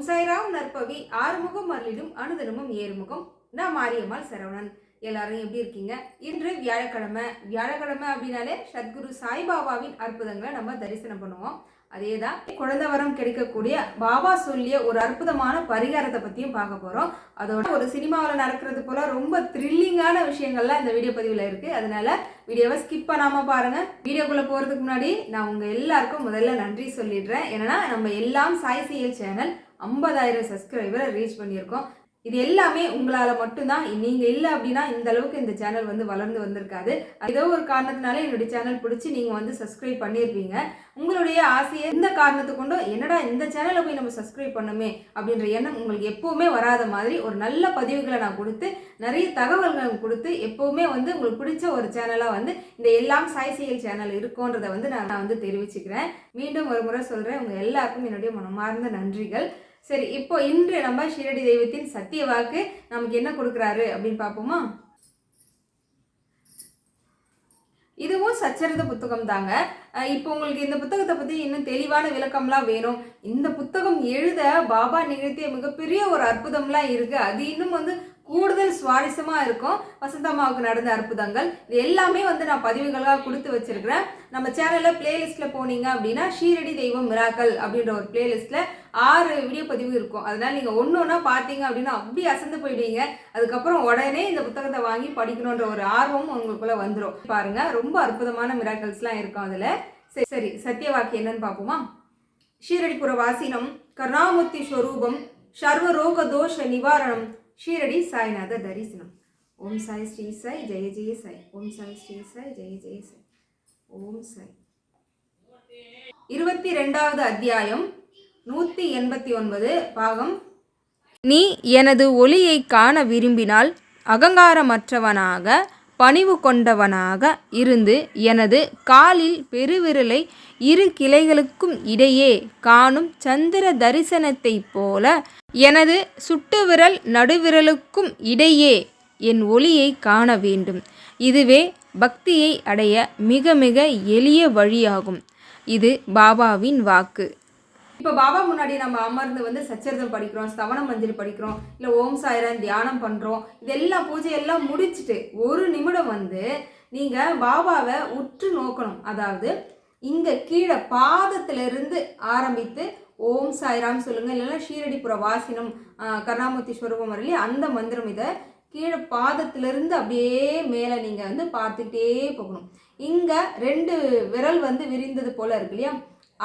சாய்ராம் நற்பவி ஆறுமுகம் அருளிடும் அனுதினமும் ஏறுமுகம். நான் மாரியம்மாள் சரவணன். எல்லாரும் எப்படி இருக்கீங்க? இன்று வியாழக்கிழமை அப்படின்னாலே சத்குரு சாய்பாபாவின் அற்புதங்களை நம்ம தரிசனம் பண்ணுவோம். அதேதான் குழந்தை வரம் கிடைக்கக்கூடிய பாபா சொல்லிய ஒரு அற்புதமான பரிகாரத்தை பத்தியும் பார்க்க போறோம். அதோட ஒரு சினிமாவில் நடக்கிறது போல ரொம்ப த்ரில்லிங்கான விஷயங்கள்லாம் இந்த வீடியோ பதிவில் இருக்கு. அதனால வீடியோவை ஸ்கிப் பண்ணாம பாருங்க. வீடியோக்குள்ள போறதுக்கு முன்னாடி நான் உங்க எல்லாருக்கும் முதல்ல நன்றி சொல்லிடுறேன். ஏன்னா நம்ம எல்லாம் சாய் செயல் சேனல் 50,000 சப்ஸ்கிரைபரை ரீச் பண்ணியிருக்கோம். இது எல்லாமே உங்களால மட்டும்தான். நீங்க இல்லை அப்படின்னா இந்த அளவுக்கு இந்த சேனல் வளர்ந்து வந்திருக்காது. ஏதோ ஒரு காரணத்தினால என்னுடைய சேனல் பிடிச்சி நீங்க சப்ஸ்கிரைப் பண்ணியிருப்பீங்க. உங்களுடைய ஆசையை இந்த காரணத்தை கொண்டு என்னடா இந்த சேனலை போய் நம்ம சப்ஸ்கிரைப் பண்ணுமே அப்படின்ற எண்ணம் உங்களுக்கு எப்பவுமே வராத மாதிரி ஒரு நல்ல பதிவுகளை நான் கொடுத்து நிறைய தகவல்கள் கொடுத்து எப்பவுமே உங்களுக்கு பிடிச்ச ஒரு சேனலா இந்த எல்லாம் சாய் செயல் சேனல் இருக்கும்ன்றதை நான் தெரிவிச்சுக்கிறேன். மீண்டும் ஒரு முறை சொல்றேன், உங்க எல்லாருக்கும் என்னுடைய மனமார்ந்த நன்றிகள். சரி, இப்போ இன்று நம்ம ஷீரடி தெய்வத்தின் சத்திய வாக்கு நமக்கு என்ன கொடுக்குறாரு அப்படின்னு பார்ப்போமா? இதுவும் சச்சரித புத்தகம் தாங்க. இப்போ உங்களுக்கு இந்த புத்தகத்தை பற்றி இன்னும் தெளிவான விளக்கம்லாம் வேணும். இந்த புத்தகம் எழுத பாபா நிகழ்த்திய மிகப்பெரிய ஒரு அற்புதம்லாம் இருக்கு. அது இன்னும் கூடுதல் சுவாரஸ்யமாக இருக்கும். வசந்தம்மாவுக்கு நடந்த அற்புதங்கள் இது எல்லாமே நான் பதிவுகளாக கொடுத்து வச்சிருக்கிறேன். நம்ம சேனலில் பிளேலிஸ்ட்டில் போனீங்க அப்படின்னா ஷீரடி தெய்வம் மிராக்கல் அப்படின்ற ஒரு பிளேலிஸ்ட்டில் 6 வீடியோ பதிவு இருக்கும். அதனால் நீங்கள் ஒன்று ஒன்றா பார்த்தீங்க அப்படின்னா அப்படி அசந்து போயிடுவீங்க. அதுக்கப்புறம் உடனே இந்த புத்தகத்தை வாங்கி படிக்கணுன்ற ஒரு ஆர்வம் உங்களுக்குள்ளே வந்துடும். பாருங்க, ரொம்ப அற்புதமான மிராக்கல்ஸ்லாம் இருக்கும் அதில். சரி, சத்திய வாக்கு என்னன்னு பார்ப்போமா? ஷீரடிபுர வாசினம் கருணாமூர்த்தி ஸ்வரூபம் சர்வரோக தோஷ நிவாரணம் ஷீரடி சாய்நாத தரிசனம். ஓம் சாய் ஸ்ரீ சாய் ஜெய ஜெய சாய். ஓம் சாய் ஸ்ரீ சாய் ஜெய ஜெய சாய். ஓம் சாய். 22வது அத்தியாயம் 189 பாகம். நீ எனது ஒளியை காண விரும்பினால் அகங்காரமற்றவனாக பணிவு கொண்டவனாக இருந்து எனது காலில் பெருவிரலை 2 கிளைகளுக்கும் இடையே காணும் சந்திர தரிசனத்தைப் போல எனது சுட்டுவிரல் நடுவிரலுக்கும் இடையே என் ஒளியை காண வேண்டும். இதுவே பக்தியை அடைய மிக மிக எளிய வழியாகும். இது பாபாவின் வாக்கு. இப்போ பாபா முன்னாடி நம்ம அமர்ந்து சச்சரிதம் படிக்கிறோம், ஸ்தவன மஞ்சரி படிக்கிறோம், இல்லை ஓம் சாய்ராம் தியானம் பண்ணுறோம். இதெல்லாம் பூஜையெல்லாம் முடிச்சுட்டு ஒரு நிமிடம் நீங்கள் பாபாவை உற்று நோக்கணும். அதாவது இங்கே கீழே பாதத்திலிருந்து ஆரம்பித்து ஓம் சாய்ராம் சொல்லுங்க, இல்லைன்னா ஷீரடிபுர வாசினம் கருணாமூர்த்தி ஸ்வரூபம் வரலி அந்த மந்திரம். இதை கீழே பாதத்திலிருந்து அப்படியே மேலே நீங்கள் பார்த்துக்கிட்டே போகணும். இங்கே 2 விரல் விரிந்தது போல இருக்கு இல்லையா?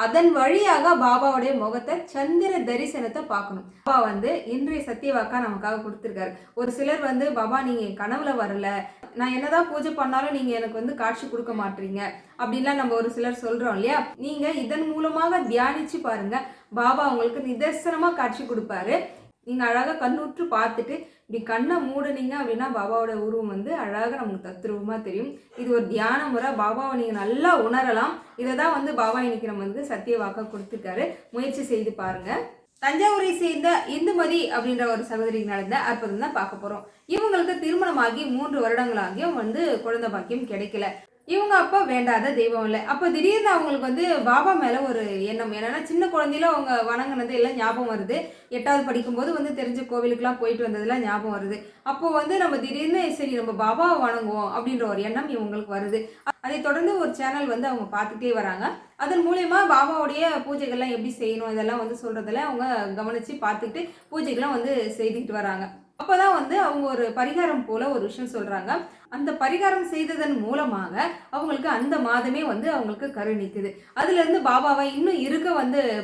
அதன் வழியாக பாபாவுடைய முகத்தை சந்திர தரிசனத்தை பார்க்கணும். பாபா இன்றைய சத்தியவாக்கா நமக்காக கொடுத்துருக்காரு. ஒரு சிலர் பாபா நீங்க என் கனவுல வரல, நான் என்னதான் பூஜை பண்ணாலும் நீங்க எனக்கு காட்சி கொடுக்க மாட்டீங்க அப்படின்லாம் நம்ம ஒரு சிலர் சொல்றோம் இல்லையா? நீங்க இதன் மூலமாக தியானிச்சு பாருங்க, பாபா உங்களுக்கு நிதர்சனமா காட்சி கொடுப்பாரு. நீங்க அழகா கண்ணுற்று பார்த்துட்டு இப்படி கண்ணை மூடுனீங்க அப்படின்னா பாபாவோட உருவம் அழகாக நமக்கு தத்ரூபமா தெரியும். இது ஒரு தியான முறை. பாபாவை நீங்க நல்லா உணரலாம். இதை தான் பாபா இன்னைக்கு நம்ம சத்திய வாக்கா கொடுத்துருக்காரு. முயற்சி செய்து பாருங்க. தஞ்சாவூரை சேர்ந்த இந்துமதி அப்படின்ற ஒரு சகோதரிக்கு நடந்த அற்புதம் தான் பார்க்க போறோம். இவங்களுக்கு திருமணமாகி 3 வருடங்களாகியும் குழந்தை பாக்கியம் கிடைக்கல. இவங்க அப்பா வேண்டாத தெய்வம் இல்லை. அப்போ திடீர்னு அவங்களுக்கு பாபா மேலே ஒரு எண்ணம். என்னன்னா சின்ன குழந்தையில அவங்க வணங்கினது எல்லாம் ஞாபகம் வருது. 8வது படிக்கும்போது தெரிஞ்ச கோவிலுக்கெல்லாம் போயிட்டு வந்ததெல்லாம் ஞாபகம் வருது. அப்போ நம்ம திடீர்னு சரி நம்ம பாபாவை வணங்குவோம் அப்படின்ற ஒரு எண்ணம் இவங்களுக்கு வருது. அதை தொடர்ந்து ஒரு சேனல் அவங்க பார்த்துட்டே வராங்க. அதன் மூலயமா பாபாவுடைய பூஜைகள்லாம் எப்படி செய்யணும் இதெல்லாம் சொல்றதில் அவங்க கவனித்து பார்த்துக்கிட்டு பூஜைகள்லாம் செய்துக்கிட்டு வராங்க. அப்போதான் அவங்க ஒரு பரிகாரம் போல ஒரு விஷயம் சொல்றாங்க. அந்த பரிகாரம் செய்ததன் மூலமாக அவங்களுக்கு அந்த மாதமே அவங்களுக்கு கரு நீக்குது. அதுல இருந்து பாபாவை இன்னும் இருக்க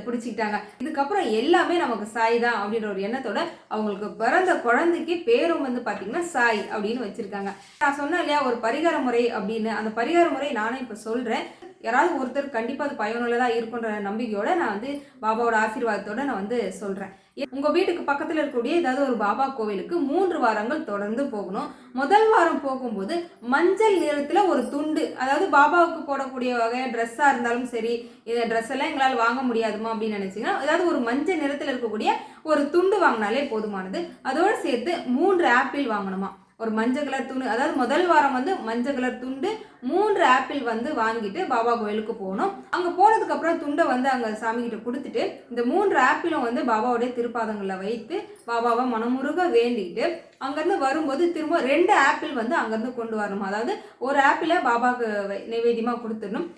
பிடிச்சிக்கிட்டாங்க. இதுக்கப்புறம் எல்லாமே நமக்கு சாய் தான் அப்படின்ற ஒரு எண்ணத்தோட அவங்களுக்கு பிறந்த குழந்தைக்கு பேரும் பாத்தீங்கன்னா சாய் அப்படின்னு வச்சிருக்காங்க. நான் சொன்னேன் இல்லையா ஒரு பரிகார முறை அப்படின்னு, அந்த பரிகார முறை நானே இப்ப சொல்றேன். யாராவது ஒருத்தர் கண்டிப்பா அது பயனுள்ளதா இருக்குன்ற நம்பிக்கையோட நான் பாபாவோட ஆசீர்வாதத்தோட நான் சொல்றேன். உங்க வீட்டுக்கு பக்கத்துல இருக்கக்கூடிய ஏதாவது ஒரு பாபா கோவிலுக்கு 3 வாரங்கள் தொடர்ந்து போகணும். முதல் வாரம் போகும்போது மஞ்சள் நிறத்துல ஒரு துண்டு, அதாவது பாபாவுக்கு போடக்கூடிய வகை ட்ரெஸ்ஸா இருந்தாலும் சரி, இந்த ட்ரெஸ் எல்லாம் எங்களால் வாங்க முடியாதுமா அப்படின்னு நினைச்சீங்கன்னா ஏதாவது ஒரு மஞ்சள் நிறத்துல இருக்கக்கூடிய ஒரு துண்டு வாங்கினாலே போதுமானது. அதோடு சேர்த்து 3 ஆப்பிள் வாங்கணுமா. ஒரு மஞ்சள் கலர் துண்டு, அதாவது முதல் வாரம் வந்து மஞ்சள் கலர் துண்டு 3 ஆப்பிள் வந்து வாங்கிட்டு பாபா கோயிலுக்கு போகணும். அங்கே போனதுக்கப்புறம் துண்டை வந்து அங்கே சாமிகிட்ட கொடுத்துட்டு இந்த 3 ஆப்பிளும் வந்து பாபாவுடைய திருப்பாதங்களில் வைத்து பாபாவை மனமுருக வேண்டிட்டு அங்கேருந்து வரும்போது திரும்ப 2 ஆப்பிள் வந்து அங்கேருந்து கொண்டு வரணும். அதாவது ஒரு ஆப்பிளை பாபாவுக்கு நைவேத்தியமாக கொடுத்துடணும்,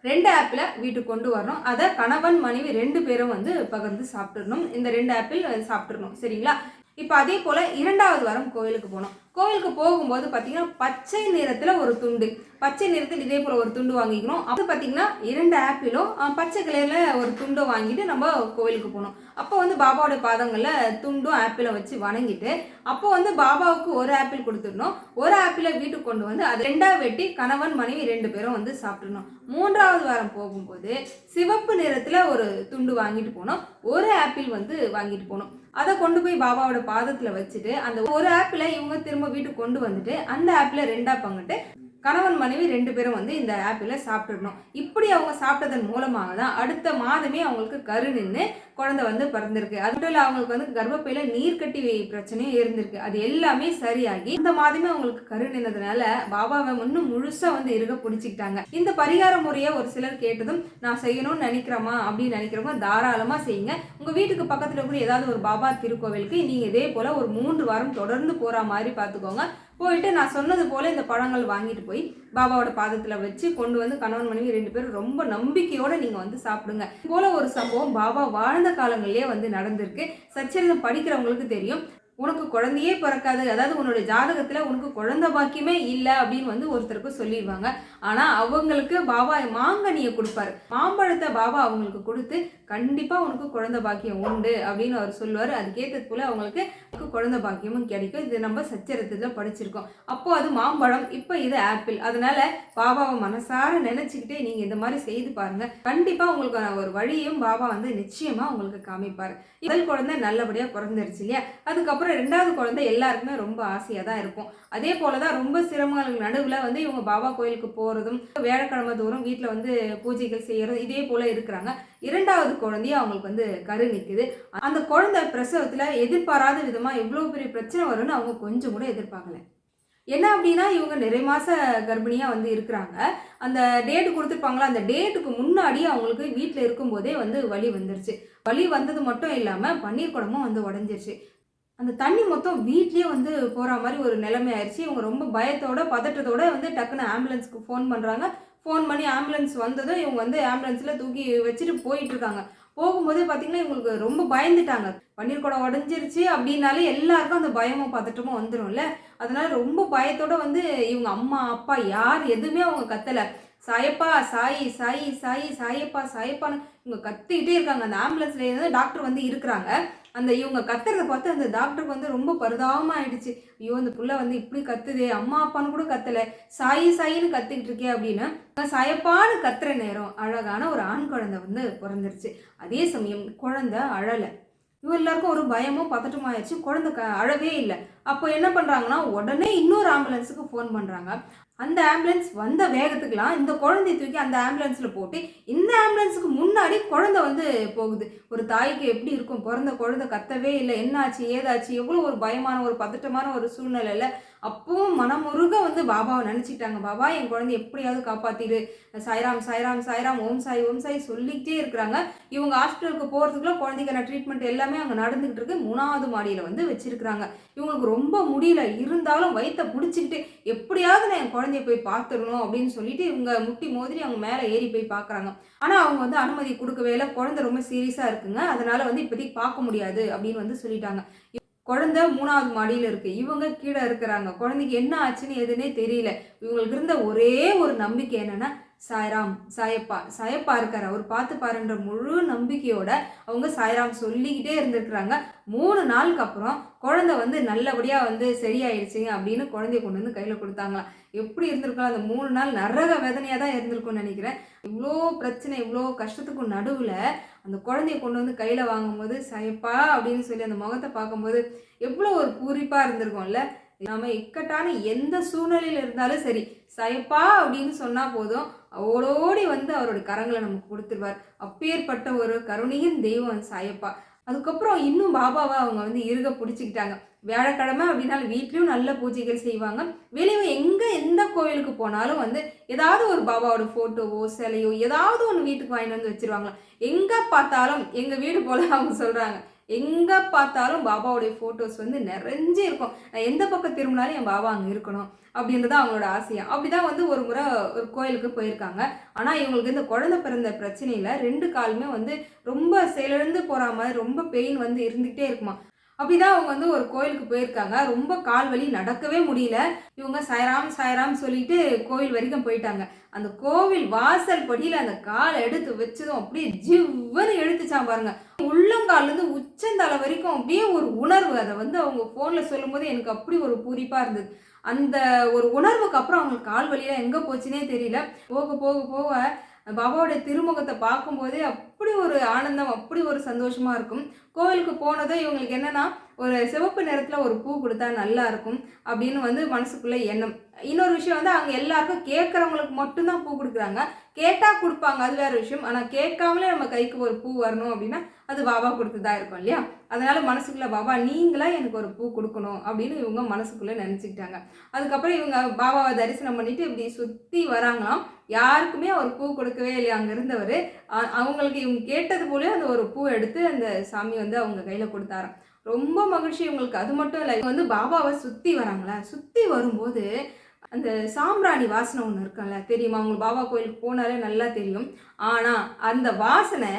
2 ஆப்பிளை வீட்டுக்கு கொண்டு வரணும். அதை கணவன் மனைவி 2 பேரும் வந்து பகிர்ந்து சாப்பிட்டுடணும். இந்த 2 ஆப்பிள் சாப்பிட்டுடணும். சரிங்களா? இப்போ அதே போல் 2வது வாரம் கோவிலுக்கு போனோம். கோவிலுக்கு போகும்போது பார்த்தீங்கன்னா பச்சை நிறத்தில் ஒரு துண்டு, பச்சை நிறத்தில் இதே போல் ஒரு துண்டு வாங்கிக்கணும். அப்போ பார்த்தீங்கன்னா 2 ஆப்பிளும் பச்சை கலரில் ஒரு துண்டும் வாங்கிட்டு நம்ம கோவிலுக்கு போனோம். அப்போ வந்து பாபாவோட பாதங்களில் துண்டும் ஆப்பிளை வச்சு வணங்கிட்டு அப்போ வந்து பாபாவுக்கு ஒரு ஆப்பிள் கொடுத்துடணும். ஒரு ஆப்பிளை வீட்டுக்கு கொண்டு வந்து அது 2ஆக வெட்டி கணவன் மனைவி 2 பேரும் வந்து சாப்பிட்டுடணும். 3வது வாரம் போகும்போது சிவப்பு நிறத்தில் ஒரு துண்டு வாங்கிட்டு போனோம், ஒரு ஆப்பிள் வந்து வாங்கிட்டு போனோம். அதை கொண்டு போய் பாபாவோட பாதத்தில் வச்சுட்டு அந்த ஒரு ஆப்பிளை இவங்க திரும்ப வீட்டுக்கு கொண்டு வந்துட்டு அந்த ஆப்பிளை 2ஆக பங்கிட்டு கணவன் மனைவி 2 பேரும் வந்து இந்த ஆப்பிளை சாப்பிட்டுடணும். இப்படி அவங்க சாப்பிட்டதன் மூலமாக தான் அடுத்த மாதமே அவங்களுக்கு கரு நின்று குழந்தை வந்து பிறந்திருக்கு. அது மட்டும் இல்லை, அவங்களுக்கு வந்து கர்ப்பப்பையில நீர்க்கட்டி பிரச்சனையும் இருந்திருக்கு. அது எல்லாமே சரியாகி இந்த மாதமே அவங்களுக்கு கரு நின்றதுனால பாபாவை இன்னும் முழுசா வந்து இருக்க பிடிச்சிக்கிட்டாங்க. இந்த பரிகார முறையை ஒரு சிலர் கேட்டதும் நான் செய்யணும்னு நினைக்கிறோமா அப்படின்னு நினைக்கிறவங்க தாராளமா செய்யுங்க. உங்க வீட்டுக்கு பக்கத்துல கூட ஏதாவது ஒரு பாபா திருக்கோவிலுக்கு நீங்க இதே போல ஒரு 3 வாரம் தொடர்ந்து போற மாதிரி பார்த்துக்கோங்க. போயிட்டு நான் சொன்னது போல இந்த பழங்கள் வாங்கிட்டு போய் பாபாவோட பாதத்துல வச்சு கொண்டு வந்து கணவன் மனைவி 2 பேரும் ரொம்ப நம்பிக்கையோட நீங்க வந்து சாப்பிடுங்க. போல ஒரு சம்பவம் பாபா வாழ்ந்த காலங்களிலே வந்து நடந்திருக்கு. சச்சரிதம் படிக்கிறவங்களுக்கு தெரியும். உனக்கு குழந்தையே பிறக்காது, அதாவது உன்னோட ஜாதகத்துல உனக்கு குழந்தை பாக்கியமே இல்லை அப்படின்னு வந்து ஒருத்தருக்கு சொல்லிடுவாங்க. ஆனா அவங்களுக்கு பாபா மாங்கனியை கொடுப்பாரு, மாம்பழத்தை பாபா அவங்களுக்கு கொடுத்து கண்டிப்பா உனக்கு குழந்தை பாக்கியம் உண்டு அப்படின்னு அவர் சொல்லுவார். அதுக்கேற்றது போல அவங்களுக்கு குழந்தை பாக்கியமும் கிடைக்கும். இது நம்ம சச்சரித்துல படிச்சிருக்கோம். அப்போ அது மாம்பழம், இப்போ இது ஆப்பிள். அதனால பாபாவை மனசார நினைச்சுக்கிட்டே நீங்க இந்த மாதிரி செய்து பாருங்க. கண்டிப்பா உங்களுக்கு ஒரு வழியும் பாபா வந்து நிச்சயமா உங்களுக்கு காமிப்பாரு. முதல் குழந்தை நல்லபடியா பிறந்துருச்சு இல்லையா? அதுக்கப்புறம் 2வது குழந்தை எல்லாருக்குமே ரொம்ப ஆசையா தான் இருக்கும். அதே போலதான் ரொம்ப சிரமங்களுக்கு நடுவுல வந்து இவங்க பாபா கோயிலுக்கு போறதும் வியாழக்கிழமை தோறும் வீட்டுல வந்து பூஜைகள் செய்யறதும் இதே போல இருக்கிறாங்க. 2வது குழந்தையும் அவங்களுக்கு வந்து கரு நிற்குது. அந்த குழந்தை பிரசவத்துல எதிர்பாராத விதமா எவ்வளவு பெரிய பிரச்சனை வரும்னு அவங்க கொஞ்சம் கூட எதிர்பார்க்கல. என்ன அப்படின்னா இவங்க நிறை மாச கர்ப்பிணியா வந்து இருக்கிறாங்க. அந்த டேட்டு கொடுத்துருப்பாங்களா, அந்த டேட்டுக்கு முன்னாடி அவங்களுக்கு வீட்டில் இருக்கும்போதே வந்து வலி வந்துருச்சு. வலி வந்தது மட்டும் இல்லாமல் பன்னீர் குடமும் வந்து உடஞ்சிருச்சு. அந்த தண்ணி மொத்தம் வீட்லேயே வந்து போகிற மாதிரி ஒரு நிலைமை ஆயிடுச்சு. இவங்க ரொம்ப பயத்தோட பதட்டத்தோட வந்து டக்குன்னு ஆம்புலன்ஸ்க்கு ஃபோன் பண்ணுறாங்க. ஃபோன் பண்ணி ஆம்புலன்ஸ் வந்ததும் இவங்க வந்து ஆம்புலன்ஸில் தூக்கி வச்சுட்டு போயிட்டு இருக்காங்க. போகும்போதே பார்த்தீங்கன்னா இவங்களுக்கு ரொம்ப பயந்துட்டாங்க. பன்னீர் குடம் உடஞ்சிருச்சு அப்படின்னாலே எல்லாருக்கும் அந்த பயமும் பதட்டமும் வந்துடும்ல. அதனால ரொம்ப பயத்தோட வந்து இவங்க அம்மா அப்பா யார் எதுவுமே அவங்க கத்தலை. சாயப்பா சாயி சாயி சாயி சாயப்பா சாயப்பான்னு இவங்க கத்திக்கிட்டே இருக்காங்க. அந்த ஆம்புலன்ஸ்ல இருந்து டாக்டர் வந்து இருக்கிறாங்க. அந்த இவங்க கத்துறதை பார்த்து அந்த டாக்டருக்கு வந்து ரொம்ப பரிதாபமா ஆயிடுச்சு. ஐயோ இந்த புள்ள வந்து இப்படி கத்துதே, அம்மா அப்பான்னு கூட கத்தலை, சாயி சாயின்னு கத்திக்கிட்டு இருக்கே அப்படின்னு சாயப்பான்னு கத்துற நேரம் அழகான ஒரு ஆண் குழந்தை வந்து பிறந்துருச்சு. அதே சமயம் குழந்தை அழலை. இவங்க எல்லாருக்கும் ஒரு பயமும் பதட்டமும் ஆயிடுச்சு. குழந்தை அழவே இல்லை. அப்போ என்ன பண்றாங்கன்னா உடனே இன்னொரு ஆம்புலன்ஸுக்கு ஃபோன் பண்றாங்க. அந்த ஆம்புலன்ஸ் வந்த வேகத்துக்குலாம் இந்த குழந்தைய தூக்கி அந்த ஆம்புலன்ஸ்ல போட்டு இந்த ஆம்புலன்ஸுக்கு முன்னாடி குழந்தை வந்து போகுது. ஒரு தாய்க்கு எப்படி இருக்கும், பிறந்த குழந்தை கத்தவே இல்லை, என்னாச்சு ஏதாச்சு, எவ்வளோ ஒரு பயமான ஒரு பதட்டமான ஒரு சூழ்நிலையில அப்பவும் மனமுருக வந்து பாபாவை நினச்சிக்கிட்டாங்க. பாபா என் குழந்தை எப்படியாவது காப்பாத்திடு, சாய்ராம் சாய்ராம் சாய்ராம் ஓம் சாய் ஓம் சாய் சொல்லிக்கிட்டே இருக்கிறாங்க. இவங்க ஹாஸ்பிட்டலுக்கு போகிறதுக்குள்ள குழந்தைக்கான ட்ரீட்மெண்ட் எல்லாமே அங்கே நடந்துகிட்டு இருக்கு. 3வது மாடியில் வந்து வச்சிருக்கிறாங்க. இவங்களுக்கு ரொம்ப முடியல, இருந்தாலும் வயிற்ற பிடிச்சிக்கிட்டு எப்படியாவது நான் என் குழந்தைய போய் பார்த்துடணும் அப்படின்னு சொல்லிட்டு இவங்க முட்டி மோதிரி அவங்க மேலே ஏறி போய் பார்க்குறாங்க. ஆனால் அவங்க வந்து அனுமதி கொடுக்கவே இல்லை. குழந்தை ரொம்ப சீரியஸாக இருக்குங்க, அதனால வந்து இப்போதைக்கு பார்க்க முடியாது அப்படின்னு வந்து சொல்லிட்டாங்க. குழந்தை 3வது மாடியில் இருக்கு, இவங்க கீழே இருக்கிறாங்க. குழந்தைக்கு என்ன ஆச்சுன்னு எதுனே தெரியல. இவங்களுக்கு இருந்த ஒரே ஒரு நம்பிக்கை என்னன்னா சாய்ராம் சாயப்பா சாயப்பா இருக்காரு, அவர் பார்த்து பாருன்ற முழு நம்பிக்கையோட அவங்க சாய்ராம் சொல்லிக்கிட்டே இருந்திருக்கிறாங்க. 3 நாளுக்கு அப்புறம் குழந்தை வந்து நல்லபடியா வந்து சரியாயிடுச்சுங்க அப்படின்னு குழந்தைய கொண்டு வந்து கையில கொடுத்தாங்களாம். எப்படி இருந்திருக்கலாம் அந்த 3 நாள், நரக வேதனையா தான் இருந்திருக்கும்னு நினைக்கிறேன். இவ்வளோ பிரச்சனை இவ்வளோ கஷ்டத்துக்கும் நடுவுல அந்த குழந்தைய கொண்டு வந்து கையில வாங்கும்போது சாயப்பா அப்படின்னு சொல்லி அந்த முகத்தை பார்க்கும்போது எவ்வளோ ஒரு பூரிப்பா இருந்திருக்கும்ல. நாம இக்கட்டான எந்த சூழ்நிலையில இருந்தாலும் சரி சாயப்பா அப்படின்னு சொன்னா போதும், ஓடோடி வந்து அவரோட கரங்களை நமக்கு கொடுத்துருவார். அப்பேற்பட்ட ஒரு கருணையின் தெய்வம் சாயப்பா. அதுக்கப்புறம் இன்னும் பாபாவை அவங்க வந்து இறுக பிடிச்சிக்கிட்டாங்க. வியாழக்கிழமை அப்படின்னாலும் வீட்லேயும் நல்ல பூஜைகள் செய்வாங்க. வெளியே எங்கே எந்த கோவிலுக்கு போனாலும் வந்து ஏதாவது ஒரு பாபாவோட ஃபோட்டோவோ சிலையோ ஏதாவது ஒன்று வீட்டுக்கு வாங்கிட்டு வந்து வச்சுருவாங்களாம். எங்கே பார்த்தாலும் எங்கள் வீடு போல் அவங்க சொல்கிறாங்க, எங்கே பார்த்தாலும் பாபாவுடைய ஃபோட்டோஸ் வந்து நிறைஞ்சு இருக்கும். நான் எந்த பக்கம் திரும்பினாலும் என் பாபா அங்கே இருக்கணும் அப்படின்றது அவங்களோட ஆசையா. அப்படிதான் வந்து ஒரு முறை ஒரு கோயிலுக்கு போயிருக்காங்க. ஆனால் இவங்களுக்கு இந்த குழந்தை பிறந்த பிரச்சனையில் 2 காலுமே வந்து ரொம்ப செயலிழந்து போகிற மாதிரி ரொம்ப பெயின் வந்து இருந்துகிட்டே இருக்குமா. அப்படிதான் அவங்க வந்து ஒரு கோயிலுக்கு போயிருக்காங்க. ரொம்ப கால் வலி, நடக்கவே முடியல. இவங்க சாய்ராம் சாய்ராம் சொல்லிட்டு கோவில் வரைக்கும் போயிட்டாங்க. அந்த கோவில் வாசல் படியில் அந்த காலை எடுத்து வச்சதும் அப்படியே ஜிவ்வுன்னு எடுத்துச்சான் பாருங்க. உள்ளங்கால்லேருந்து உச்சந்தலை வரைக்கும் அப்படியே ஒரு உணர்வு. அதை வந்து அவங்க ஃபோனில் சொல்லும் போது எனக்கு அப்படி ஒரு பூரிப்பாக இருந்தது. அந்த ஒரு உணர்வுக்கு அப்புறம் அவங்களுக்கு கால் வலியெல்லாம் எங்கே போச்சுன்னே தெரியல. போக போக போக பாபாவுடைய திருமுகத்தை பார்க்கும்போதே அப்படி ஒரு ஆனந்தம், அப்படி ஒரு சந்தோஷமாக இருக்கும். கோவிலுக்கு போனதும் இவங்களுக்கு என்னென்னா, ஒரு சிவப்பு நிறத்தில் ஒரு பூ கொடுத்தா நல்லா இருக்கும் அப்படின்னு வந்து மனசுக்குள்ளே எண்ணம். இன்னொரு விஷயம் வந்து அங்கே எல்லாருக்கும் கேட்குறவங்களுக்கு மட்டும்தான் பூ கொடுக்குறாங்க. கேட்டால் கொடுப்பாங்க, அது வேறு விஷயம். ஆனால் கேட்காமலே நம்ம கைக்கு ஒரு பூ வரணும் அப்படின்னா அது பாபா கொடுத்துதான் இருக்கும் இல்லையா. அதனால மனசுக்குள்ளே பாபா நீங்களா எனக்கு ஒரு பூ கொடுக்கணும் அப்படின்னு இவங்க மனசுக்குள்ளே நினச்சிக்கிட்டாங்க. அதுக்கப்புறம் இவங்க பாபாவை தரிசனம் பண்ணிட்டு இப்படி சுற்றி வராங்களாம். யாருக்குமே அவர் பூ கொடுக்கவே இல்லையா. அங்கே இருந்தவர் அவங்களுக்கு இவங்க கேட்டது போலே அந்த ஒரு பூ எடுத்து அந்த சாமி வந்து அவங்க கையில் கொடுத்தாராம். ரொம்ப மகிழ்ச்சி இவங்களுக்கு. அது மட்டும் இல்லை, இவங்க வந்து பாபாவை சுற்றி வராங்களா. சுற்றி வரும்போது அந்த சாம்பிராணி வாசனை ஒன்று இருக்குல்ல, தெரியுமா உங்களுக்கு? பாபா கோயிலுக்கு போனாலே நல்லா தெரியும். ஆனால் அந்த வாசனை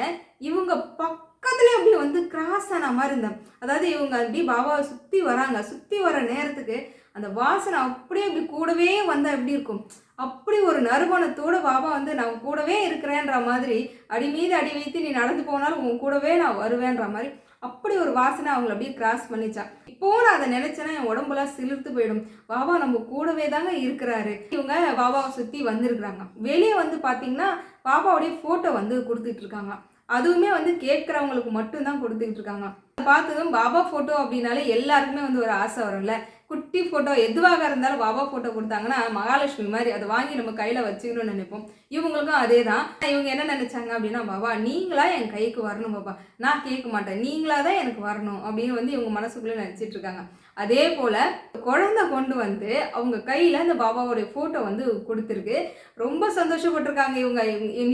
இவங்க பக்கத்துலேயே அப்படியே வந்து கிராஸ் ஆன மாதிரி இருந்தாங்க. அதாவது இவங்க அப்படி பாபாவை சுற்றி வராங்க. சுற்றி வர நேரத்துக்கு அந்த வாசனை அப்படியே அப்படி கூடவே வந்தால் எப்படி இருக்கும், அப்படி ஒரு நறுமணத்தோடு பாபா வந்து நான் கூடவே இருக்கிறேன்ற மாதிரி அடி மீது அடி வைத்து நீ நடந்து போனாலும் உன் கூடவே நான் வருவேன்ற மாதிரி அப்படி ஒரு வாசனை அவங்களை அப்படியே கிராஸ் பண்ணிச்சான். இப்போ நான் அதை நினைச்சேன்னா என் உடம்புலாம் சிலிர்த்து போயிடும். பாபா நம்ம கூடவே தாங்க இருக்கிறாரு. இவங்க பாபாவை சுற்றி வந்திருக்கிறாங்க. வெளியே வந்து பார்த்தீங்கன்னா பாபாவுடைய ஃபோட்டோ வந்து கொடுத்துட்டு இருக்காங்க. அதுவுமே வந்து கேட்குறவங்களுக்கு மட்டும்தான் கொடுத்துக்கிட்டு இருக்காங்க. பார்த்ததும் பாபா ஃபோட்டோ அப்படின்னாலே எல்லாருக்குமே வந்து ஒரு ஆசை வரும்ல. குட்டி ஃபோட்டோ எதுவாக இருந்தாலும் பாபா ஃபோட்டோ கொடுத்தாங்கன்னா மகாலட்சுமி மாதிரி அதை வாங்கி நம்ம கையில் வச்சுக்கணும்னு நினைப்போம். இவங்களுக்கும் அதே தான். இவங்க என்ன நினைச்சாங்க அப்படின்னா, பாபா நீங்களா என் கைக்கு வரணும் பாபா, நான் கேட்க மாட்டேன், நீங்களா தான் எனக்கு வரணும் அப்படின்னு வந்து இவங்க மனசுக்குள்ளே நினச்சிட்டு இருக்காங்க. அதே போல் குழந்தை கொண்டு வந்து அவங்க கையில் இந்த பாபாவோடைய ஃபோட்டோ வந்து கொடுத்துருக்கு. ரொம்ப சந்தோஷப்பட்டிருக்காங்க இவங்க.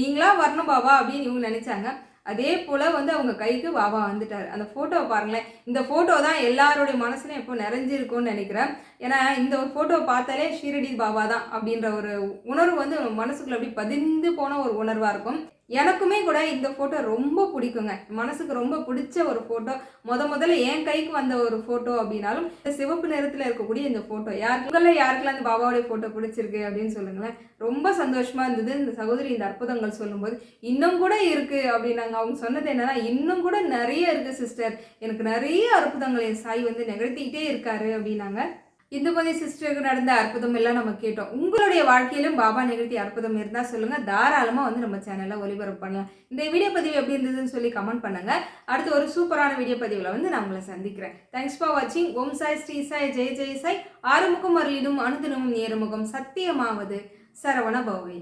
நீங்களா வரணும் பாபா அப்படின்னு இவங்க நினச்சாங்க. அதே போல் வந்து அவங்க கைக்கு பாபா வந்துட்டார். அந்த ஃபோட்டோவை பாருங்களேன். இந்த ஃபோட்டோ தான் எல்லாருடைய மனசுலையும் எப்போ நிறைஞ்சிருக்கும்னு நினைக்கிறேன். ஏன்னா இந்த ஒரு ஃபோட்டோவை பார்த்தாலே ஷீரடி பாபா தான் அப்படின்ற ஒரு உணர்வு வந்து மனசுக்குள்ள அப்படி பதிந்து போன ஒரு உணர்வாக இருக்கும். எனக்குமே கூட இந்த ஃபோட்டோ ரொம்ப பிடிக்குங்க. மனசுக்கு ரொம்ப பிடிச்ச ஒரு ஃபோட்டோ. முதல்ல என் கைக்கு வந்த ஒரு ஃபோட்டோ அப்படின்னாலும் சிவப்பு நிறத்தில் இருக்கக்கூடிய இந்த ஃபோட்டோ. யாருக்கெல்லாம் இந்த பாபாவுடைய ஃபோட்டோ பிடிச்சிருக்கு அப்படின்னு சொல்லுங்களேன். ரொம்ப சந்தோஷமாக இருந்தது இந்த சகோதரி இந்த அற்புதங்கள் சொல்லும்போது. இன்னும் கூட இருக்குது அப்படின்னாங்க. அவங்க சொன்னது என்னன்னா, இன்னும் கூட நிறைய இருக்குது சிஸ்டர், எனக்கு நிறைய அற்புதங்கள் என் சாய் வந்து நிகழ்த்திக்கிட்டே இருக்காரு அப்படின்னாங்க. இந்த மாதிரி சிஸ்டருக்கு நடந்த அற்புதம் எல்லாம் நம்ம கேட்டோம். உங்களுடைய வாழ்க்கையிலும் பாபா நிகழ்த்திய அற்புதம் இருந்தால் சொல்லுங்கள். தாராளமாக வந்து நம்ம சேனலில் ஒளிபரப்பு பண்ணலாம். இந்த வீடியோ பதிவு எப்படி இருந்ததுன்னு சொல்லி கமெண்ட் பண்ணுங்கள். அடுத்து ஒரு சூப்பரான வீடியோ பதிவில் வந்து நான் உங்களை சந்திக்கிறேன். தேங்க்ஸ் ஃபார் வாட்சிங். ஓம் சாய், ஸ்ரீ சாய், ஜெய் ஜெய் சாய். ஆறுமுகம் அருளிடும் அனுதினமும் நேருமுகம் சத்தியமாவது சரவண பவை.